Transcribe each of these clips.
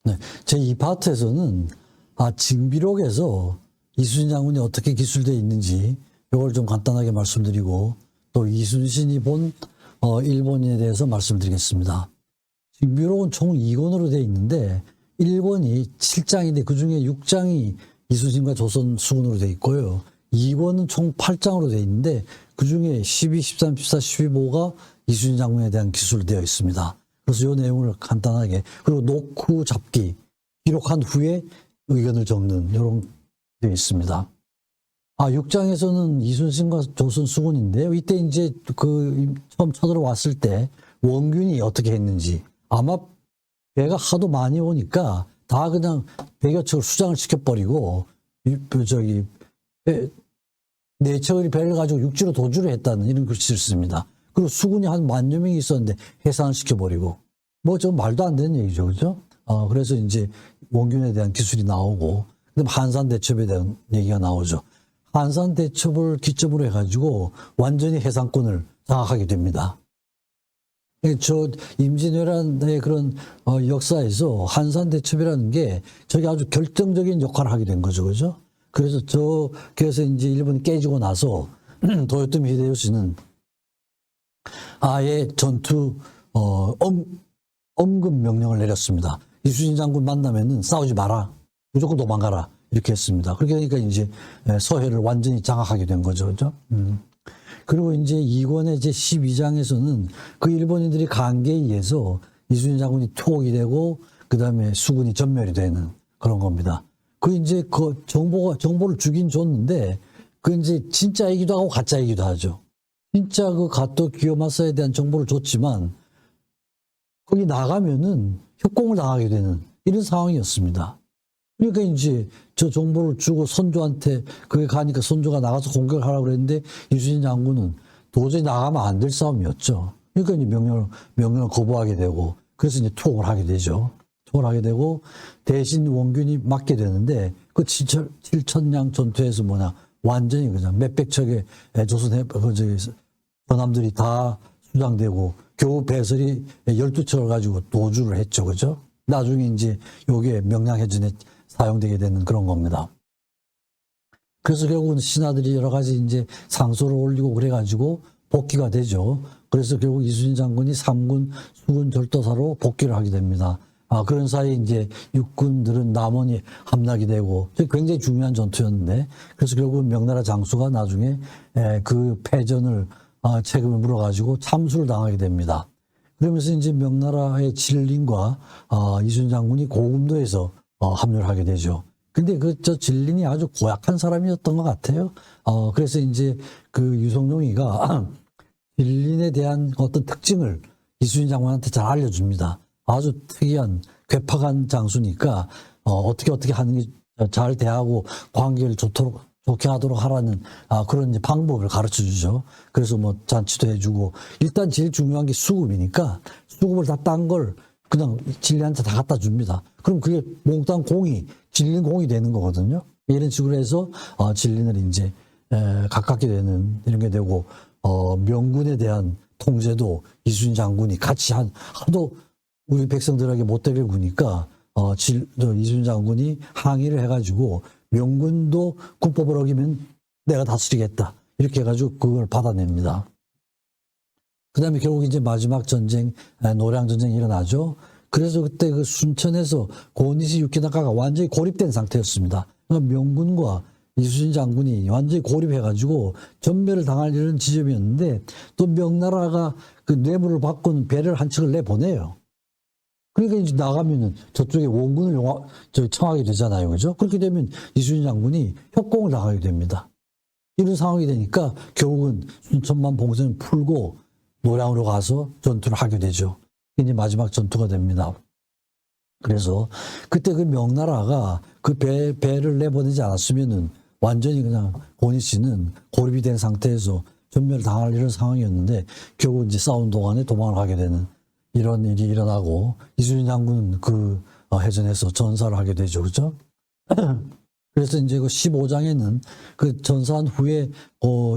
네, 제 이 파트에서는 징비록에서 이순신 장군이 어떻게 기술되어 있는지 이걸 좀 간단하게 말씀드리고 또 이순신이 본 일본인에 대해서 말씀드리겠습니다. 징비록은 총 2권으로 되어 있는데 1권이 7장인데 그중에 6장이 이순신과 조선 수군으로 되어 있고요. 2권은 총 8장으로 되어 있는데 그중에 12, 13, 14, 15가 이순신 장군에 대한 기술로 되어 있습니다. 그래서 이 내용을 간단하게 그리고 녹후 잡기 기록한 후에 의견을 적는 이런 되어 있습니다. 6장에서는 이순신과 조선 수군인데요. 이때 이제 처음 쳐들어왔을 때 원균이 어떻게 했는지 아마 배가 하도 많이 오니까 다 그냥 백여 척을 수장을 시켜버리고 네 척의 배를 가지고 육지로 도주를 했다는 이런 글씨를 씁니다. 그리고 수군이 한 10,000여 명이 있었는데 해산을 시켜버리고 저 말도 안 되는 얘기죠, 그죠? 그래서 이제 원균에 대한 기술이 나오고 그다음 한산 대첩에 대한 얘기가 나오죠. 한산 대첩을 기점으로 해가지고 완전히 해상권을 장악하게 됩니다. 저 임진왜란의 그런 역사에서 한산 대첩이라는 게 저게 아주 결정적인 역할을 하게 된 거죠, 그죠? 그래서 이제 일본이 깨지고 나서 도요토미 히데요시는 아예 전투 엄급 명령을 내렸습니다. 이순신 장군 만나면은 싸우지 마라, 무조건 도망가라 이렇게 했습니다. 그렇게 하니까 이제 서해를 완전히 장악하게 된 거죠, 그죠? 그리고 이제 2권의 제 12장에서는 그 일본인들이 강계에 의해서 이순신 장군이 투옥이 되고 그 다음에 수군이 전멸이 되는 그런 겁니다. 이제 정보를 주긴 줬는데 이제 진짜이기도 하고 가짜이기도 하죠. 진짜 가토 기요마사에 대한 정보를 줬지만 거기 나가면은 협공을 당하게 되는 이런 상황이었습니다. 그러니까 이제 저 정보를 주고 선조한테 그게 가니까 선조가 나가서 공격을 하라고 그랬는데 이순신 장군은 도저히 나가면 안 될 싸움이었죠. 그러니까 이제 명령을 거부하게 되고 그래서 이제 투옥을 하게 되죠. 투옥을 하게 되고 대신 원균이 맞게 되는데 그 7천량 전투에서 완전히 그냥 몇백 척의 조선 전함들이 다 수장되고 겨우 배설이 12척을 가지고 도주를 했죠. 그죠? 나중에 이제 요게 명량해전에 사용되게 되는 그런 겁니다. 그래서 결국은 신하들이 여러 가지 이제 상소를 올리고 그래가지고 복귀가 되죠. 그래서 결국 이순신 장군이 3군 수군 절도사로 복귀를 하게 됩니다. 그런 사이에 이제 육군들은 남원이 함락이 되고 굉장히 중요한 전투였는데 그래서 결국은 명나라 장수가 나중에 그 패전을 책임을 물어가지고 참수를 당하게 됩니다. 그러면서 이제 명나라의 진린과 이순신 장군이 고금도에서 합류를 하게 되죠. 근데 저 진린이 아주 고약한 사람이었던 것 같아요. 그래서 이제 그 유성룡이가 진린에 대한 어떤 특징을 이순신 장군한테 잘 알려줍니다. 아주 특이한 괴팍한 장수니까 어떻게 하는 게 잘 대하고 관계를 좋게 하도록 하라는 그런 이제 방법을 가르쳐 주죠. 그래서 잔치도 해주고 일단 제일 중요한 게 수급이니까 수급을 다 딴 걸 그냥 진리한테 다 갖다 줍니다. 그럼 그게 몽땅 진리 공이 되는 거거든요. 이런 식으로 해서 진리를 이제 가깝게 되는 이런 게 되고 명군에 대한 통제도 이순신 장군이 같이 하도 우리 백성들에게 못되게 구니까 이순신 장군이 항의를 해가지고 명군도 군법을 어기면 내가 다스리겠다 이렇게 해가지고 그걸 받아냅니다. 그 다음에 결국 이제 마지막 전쟁 노량 전쟁이 일어나죠. 그래서 그때 그 순천에서 고니시 유키나가가 완전히 고립된 상태였습니다. 그러니까 명군과 이순신 장군이 완전히 고립해가지고 전멸을 당할 이런 지점이었는데 또 명나라가 그 뇌물을 받고는 배를 한 척을 내보내요. 그러니까 이제 나가면은 저쪽에 원군을 청하게 되잖아요. 그죠? 그렇게 되면 이순신 장군이 협공을 당하게 됩니다. 이런 상황이 되니까 결국은 순천만 봉선을 풀고 노량으로 가서 전투를 하게 되죠. 이제 마지막 전투가 됩니다. 그래서 그때 그 명나라가 그 배를 내보내지 않았으면은 완전히 그냥 고니 씨는 고립이 된 상태에서 전멸을 당할 이런 상황이었는데 결국 이제 싸운 동안에 도망을 하게 되는 이런 일이 일어나고 이순신 장군은 그 해전에서 전사를 하게 되죠. 그죠? 그래서 이제 그 15장에는 그 전사한 후에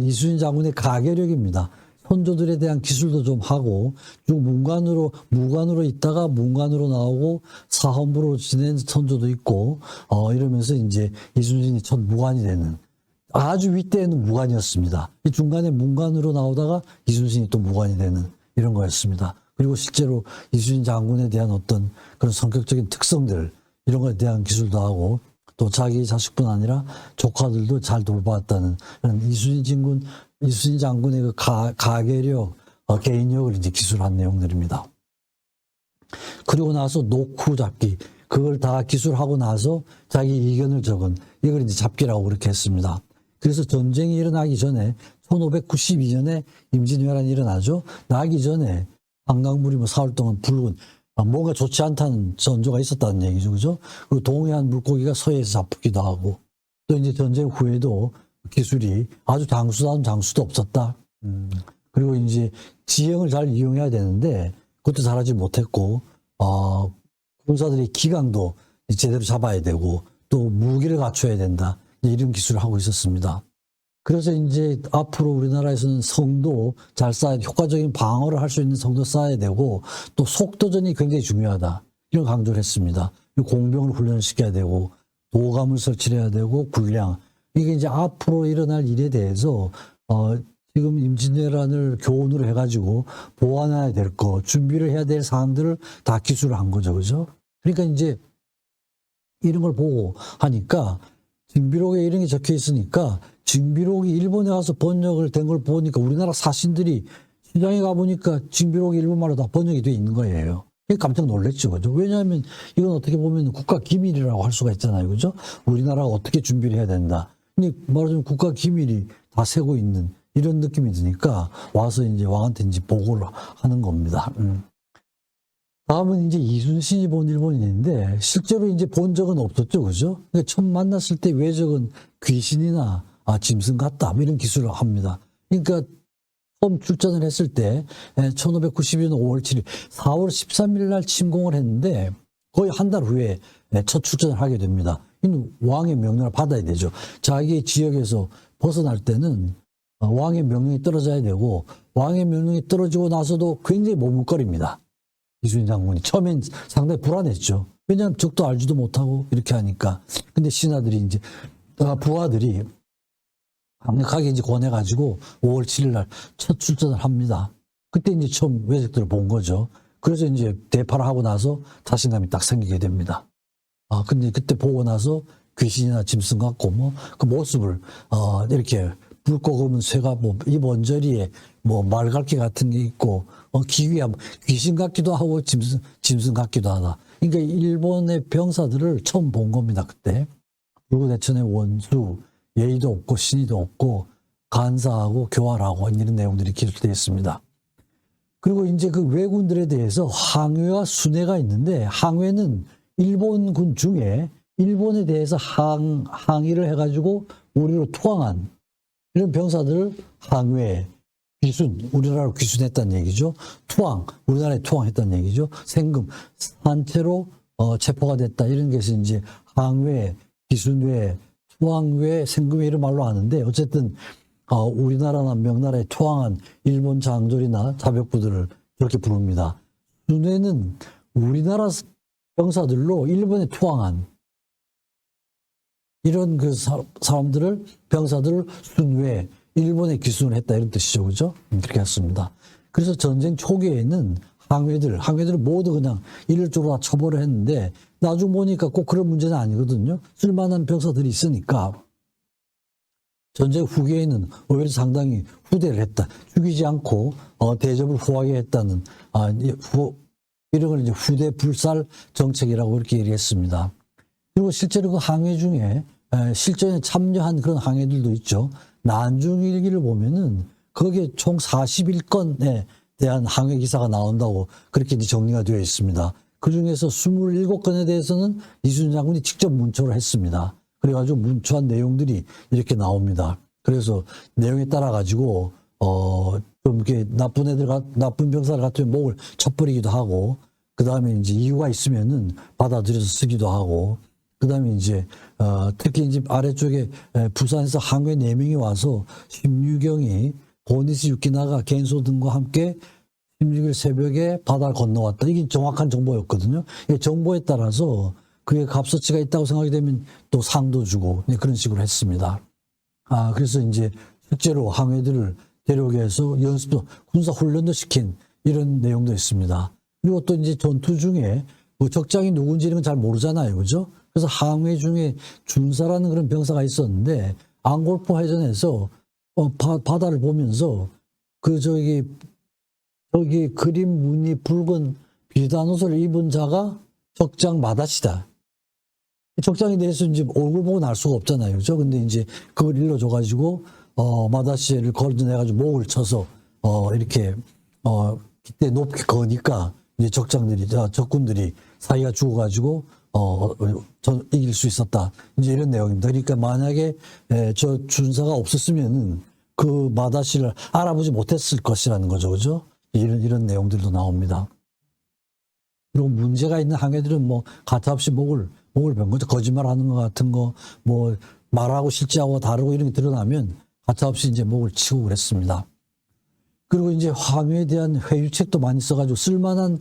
이순신 장군의 가계력입니다. 선조들에 대한 기술도 좀 하고 쭉 무관으로 있다가 문관으로 나오고 사헌부로 지낸 선조도 있고 이러면서 이제 이순신이 첫 무관이 되는 아주 윗대에는 무관이었습니다. 이 중간에 문관으로 나오다가 이순신이 또 무관이 되는 이런 거였습니다. 그리고 실제로 이순신 장군에 대한 어떤 그런 성격적인 특성들 이런 거에 대한 기술도 하고 또 자기 자식뿐 아니라 조카들도 잘 돌봐왔다는 그런 이순신 장군의 그 가계력, 개인력을 이제 기술한 내용들입니다. 그리고 나서 노쿠 잡기, 그걸 다 기술하고 나서 자기 의견을 적은 이걸 이제 잡기라고 그렇게 했습니다. 그래서 전쟁이 일어나기 전에 1592년에 임진왜란이 일어나죠. 나기 전에 한강물이 뭐 사흘 동안 붉은 뭔가 좋지 않다는 전조가 있었다는 얘기죠. 그죠? 그리고 동해안 물고기가 서해에서 잡히기도 하고 또 이제 전쟁 후에도 기술이 아주 장수다운 장수도 없었다. 그리고 이제 지형을 잘 이용해야 되는데 그것도 잘하지 못했고 군사들의 기강도 제대로 잡아야 되고 또 무기를 갖춰야 된다. 이런 기술을 하고 있었습니다. 그래서 이제 앞으로 우리나라에서는 성도 잘 쌓아야 효과적인 방어를 할 수 있는 성도 쌓아야 되고 또 속도전이 굉장히 중요하다. 이런 강조를 했습니다. 공병을 훈련시켜야 되고 도감을 설치해야 되고 군량. 이게 이제 앞으로 일어날 일에 대해서 지금 임진왜란을 교훈으로 해가지고 보완해야 될 거, 준비를 해야 될 사항들을 다 기술을 한 거죠. 그죠? 그러니까 이제 이런 걸 보고 하니까 징비록에 이런 게 적혀 있으니까 징비록이 일본에 가서 번역을 된 걸 보니까 우리나라 사신들이 시장에 가보니까 징비록이 일본말로 다 번역이 돼 있는 거예요. 깜짝 놀랐죠. 그죠? 왜냐하면 이건 어떻게 보면 국가 기밀이라고 할 수가 있잖아요. 그죠? 우리나라가 어떻게 준비를 해야 된다. 근데 말하자면 국가 기밀이 다 새고 있는 이런 느낌이 드니까 와서 이제 왕한테 이제 보고를 하는 겁니다. 다음은 이제 이순신이 본 일본인인데 실제로 이제 본 적은 없었죠. 그죠? 그러니까 처음 만났을 때 외적은 귀신이나 짐승 같다. 뭐 이런 기술을 합니다. 그러니까 처음 출전을 했을 때 1592년 5월 7일, 4월 13일 날 침공을 했는데 거의 한 달 후에 첫 출전을 하게 됩니다. 왕의 명령을 받아야 되죠. 자기 지역에서 벗어날 때는 왕의 명령이 떨어져야 되고 왕의 명령이 떨어지고 나서도 굉장히 머뭇거립니다. 이순신 장군이 처음엔 상당히 불안했죠. 왜냐하면 적도 알지도 못하고 이렇게 하니까. 근데 신하들이 이제 부하들이 강력하게 이제 권해가지고 5월 7일 날 첫 출전을 합니다. 그때 이제 처음 외적들을 본 거죠. 그래서 이제 대파를 하고 나서 자신감이 딱 생기게 됩니다. 근데 그때 보고 나서 귀신이나 짐승 같고 뭐 그 모습을 이렇게 붉고 검은 쇠가 뭐 입 언저리에 뭐 말갈기 같은 게 있고 기귀야 귀신 같기도 하고 짐승 같기도 하다. 그러니까 일본의 병사들을 처음 본 겁니다. 그때 불구대천의 원수, 예의도 없고 신의도 없고 간사하고 교활하고 이런 내용들이 기술되어 있습니다. 그리고 이제 그 왜군들에 대해서 항외와 순회가 있는데 항외는 일본군 중에 일본에 대해서 항의를 해가지고 우리로 투항한 이런 병사들을 항외, 귀순, 우리나라로 귀순했다는 얘기죠. 투항, 우리나라에 투항했다는 얘기죠. 생금, 산채로 체포가 됐다. 이런 것이 이제 항외, 귀순외, 투항외, 생금외 이런 말로 하는데 어쨌든 우리나라나 명나라에 투항한 일본 장졸이나 자백부들을 그렇게 부릅니다. 순회는 우리나라 병사들로 일본에 투항한 이런 그 사람들을 병사들을 순회, 일본에 귀순을 했다 이런 뜻이죠. 그죠? 그렇게 했습니다. 그래서 전쟁 초기에는 항해들을 모두 그냥 일률적으로 다 처벌을 했는데 나중 보니까 꼭 그런 문제는 아니거든요. 쓸만한 병사들이 있으니까 전쟁 후기에는 오히려 상당히 후대를 했다. 죽이지 않고 대접을 후하게 했다는 이런 걸 이제 후대 불살 정책이라고 이렇게 얘기했습니다. 그리고 실제로 그 항해 중에 실전에 참여한 그런 항해들도 있죠. 난중일기를 보면은 거기에 총 41건에 대한 항해 기사가 나온다고 그렇게 이제 정리가 되어 있습니다. 그 중에서 27건에 대해서는 이순신 장군이 직접 문초를 했습니다. 그래가지고 문초한 내용들이 이렇게 나옵니다. 그래서 내용에 따라 가지고 좀 이렇게 나쁜 병사를 같으면 목을 쳐버리기도 하고 그 다음에 이제 이유가 있으면은 받아들여서 쓰기도 하고 그 다음에 이제 특히 이제 아래쪽에 부산에서 항해 4명이 와서 16경이 고니시 유키나가 겐소 등과 함께 16일 새벽에 바다를 건너왔다. 이게 정확한 정보였거든요. 이 정보에 따라서 그게 값어치가 있다고 생각이 되면 또 상도 주고 그런 식으로 했습니다. 그래서 이제 실제로 항해들을 데려오게 해서 연습도, 군사 훈련도 시킨 이런 내용도 있습니다. 그리고 또 이제 전투 중에 뭐 적장이 누군지 이런 건 잘 모르잖아요. 그죠? 그래서 항해 중에 준사라는 그런 병사가 있었는데 앙골포 해전에서 바다를 보면서 저기 그림 무늬 붉은 비단 옷을 입은 자가 적장 마다시다. 적장에 대해서 이제 얼굴 보고 알 수가 없잖아요. 그죠? 근데 이제 그걸 일러줘가지고, 마다시를 걸어내가지고 목을 쳐서, 이렇게, 기대 높게 거니까, 이제 적군들이 사이가 죽어가지고, 이길 수 있었다. 이제 이런 내용입니다. 그러니까 만약에, 저 준사가 없었으면은 그 마다시를 알아보지 못했을 것이라는 거죠. 그죠? 이런 내용들도 나옵니다. 그리고 문제가 있는 항해들은 뭐 가차없이 목을 벤 거죠. 거짓말하는 것 같은 거, 뭐 말하고 실제하고 다르고 이런 게 드러나면 가차없이 이제 목을 치고 그랬습니다. 그리고 이제 항해에 대한 회유책도 많이 써가지고 쓸만한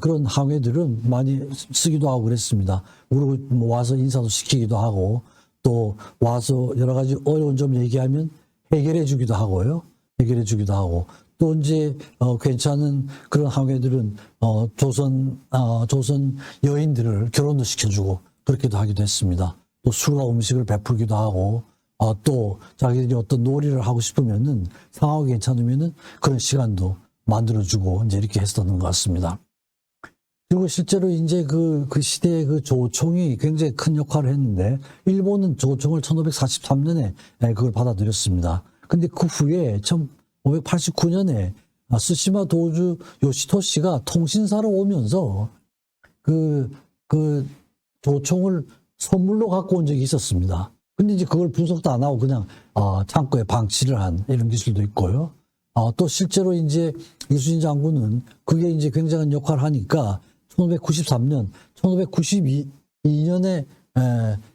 그런 항해들은 많이 쓰기도 하고 그랬습니다. 그리고 뭐 와서 인사도 시키기도 하고 또 와서 여러 가지 어려운 점 얘기하면 해결해 주기도 하고요. 해결해 주기도 하고. 또 이제 괜찮은 그런 항해들은 조선 여인들을 결혼도 시켜주고 그렇게도 하기도 했습니다. 또 술과 음식을 베풀기도 하고 또 자기들이 어떤 놀이를 하고 싶으면은 상황이 괜찮으면은 그런 시간도 만들어주고 이제 이렇게 했었던 것 같습니다. 그리고 실제로 이제 그 시대의 그 조총이 굉장히 큰 역할을 했는데 일본은 조총을 1543년에 그걸 받아들였습니다. 근데 그 후에 1589년에 스시마 도주 요시토시가 통신사로 오면서 그 조총을 선물로 갖고 온 적이 있었습니다. 근데 이제 그걸 분석도 안 하고 그냥 창고에 방치를 한 이런 기술도 있고요. 또 실제로 이제 이순신 장군은 그게 이제 굉장한 역할을 하니까 1593년, 1592년에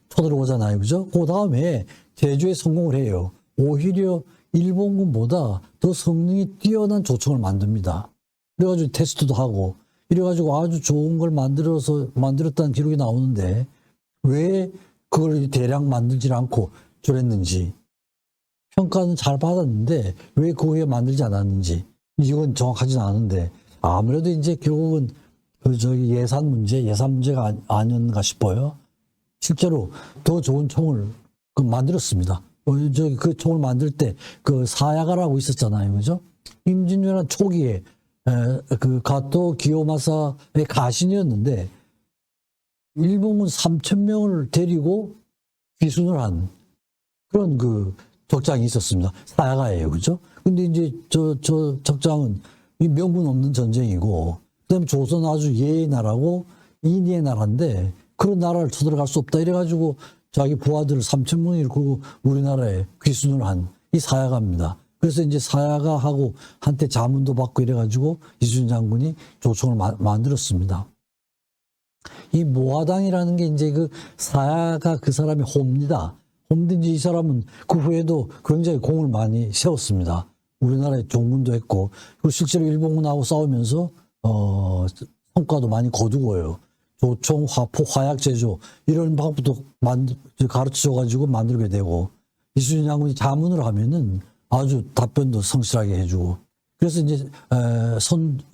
쳐들어오잖아요. 그죠? 그 다음에 제주에 성공을 해요. 오히려 일본군보다 더 성능이 뛰어난 조총을 만듭니다. 그래가지고 테스트도 하고 이래가지고 아주 좋은 걸 만들었다는 기록이 나오는데 왜 그걸 대량 만들지 않고 저랬는지 평가는 잘 받았는데 왜 그 후에 만들지 않았는지 이건 정확하지는 않은데 아무래도 이제 결국은 예산 문제가 아니었는가 싶어요. 실제로 더 좋은 총을 만들었습니다. 그 총을 만들 때 그 사야가라고 있었잖아요. 그죠? 임진왜란 초기에 그 가토 기요마사의 가신이었는데 일본군 3,000명을 데리고 귀순을 한 그런 그 적장이 있었습니다. 사야가예요. 그죠? 근데 이제 저 적장은 명분 없는 전쟁이고 그다음에 조선 아주 예의 나라고 인의의 나라인데 그런 나라를 쳐들어갈 수 없다 이래가지고 자기 부하들을 3,000명을 끌고 우리나라에 귀순을 한 이 사야가입니다. 그래서 이제 사야가하고 한때 자문도 받고 이래가지고 이순신 장군이 조총을 만들었습니다. 이 모화당이라는 게 이제 그 사야가 그 사람의 홈니다. 홈든지 이 사람은 그 후에도 굉장히 공을 많이 세웠습니다. 우리나라에 종군도 했고 그리고 실제로 일본군하고 싸우면서 성과도 많이 거두고요. 조총, 화포, 화약 제조 이런 방법도 가르쳐줘가지고 만들게 되고 이순신 장군이 자문을 하면은 아주 답변도 성실하게 해주고 그래서 이제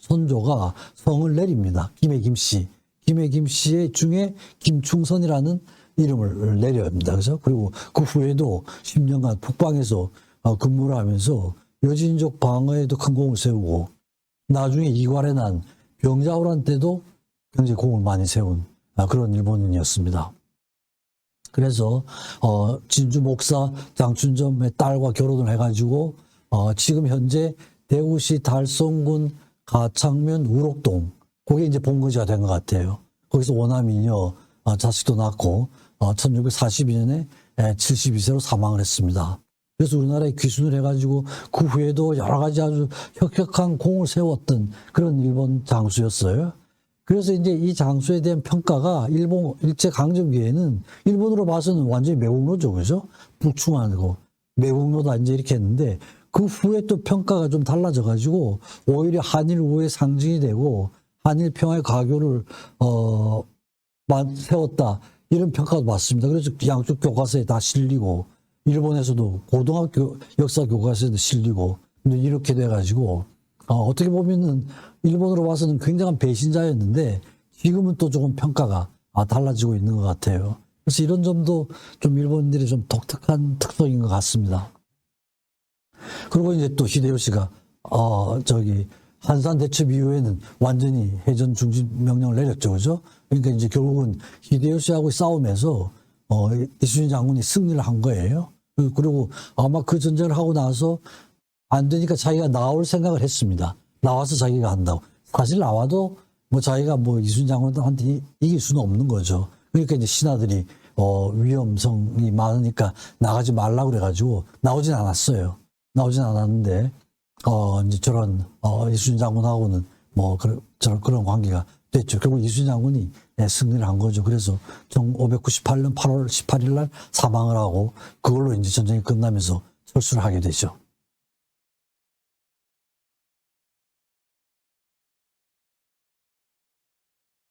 선조가 성을 내립니다. 김해 김씨. 김해 김씨의 중에 김충선이라는 이름을 내려야 합니다. 그래서 그리고 그 후에도 10년간 북방에서 근무를 하면서 여진족 방어에도 큰 공을 세우고 나중에 이괄해 난 병자호란 때도 굉장히 공을 많이 세운 그런 일본인이었습니다. 그래서 진주 목사 장춘점의 딸과 결혼을 해가지고 지금 현재 대구시 달성군 가창면 우록동 그게 이제 본거지가 된 것 같아요. 거기서 원아미녀 자식도 낳고 1642년에 72세로 사망을 했습니다. 그래서 우리나라에 귀순을 해가지고 그 후에도 여러 가지 아주 혁혁한 공을 세웠던 그런 일본 장수였어요. 그래서 이제 이 장수에 대한 평가가 일본 일제강점기에는 일본으로 봐서는 완전히 매국노죠. 그죠? 북충하고 매국노다 이제 이렇게 했는데 그 후에 또 평가가 좀 달라져 가지고 오히려 한일 우호의 상징이 되고 한일 평화의 가교를 세웠다 이런 평가도 받습니다. 그래서 양쪽 교과서에 다 실리고 일본에서도 고등학교 역사 교과서에도 실리고 근데 이렇게 돼 가지고 어떻게 보면은 일본으로 와서는 굉장한 배신자였는데 지금은 또 조금 평가가 달라지고 있는 것 같아요. 그래서 이런 점도 좀 일본인들이 좀 독특한 특성인 것 같습니다. 그리고 이제 또 히데요시가 한산 대첩 이후에는 완전히 해전 중지 명령을 내렸죠, 그죠? 그러니까 이제 결국은 히데요시하고의 싸움에서 이순신 장군이 승리를 한 거예요. 그리고 아마 그 전쟁을 하고 나서 안 되니까 자기가 나올 생각을 했습니다. 나와서 자기가 한다고. 사실 나와도 뭐 자기가 뭐 이순신 장군한테 이길 수는 없는 거죠. 그러니까 이제 신하들이 위험성이 많으니까 나가지 말라고 그래가지고 나오진 않았어요. 나오진 않았는데 이제 저런 이순신 장군하고는 뭐 그런 관계가 됐죠. 결국 이순신 장군이 승리를 한 거죠. 그래서 1598년 8월 18일 날 사망을 하고 그걸로 이제 전쟁이 끝나면서 철수를 하게 되죠.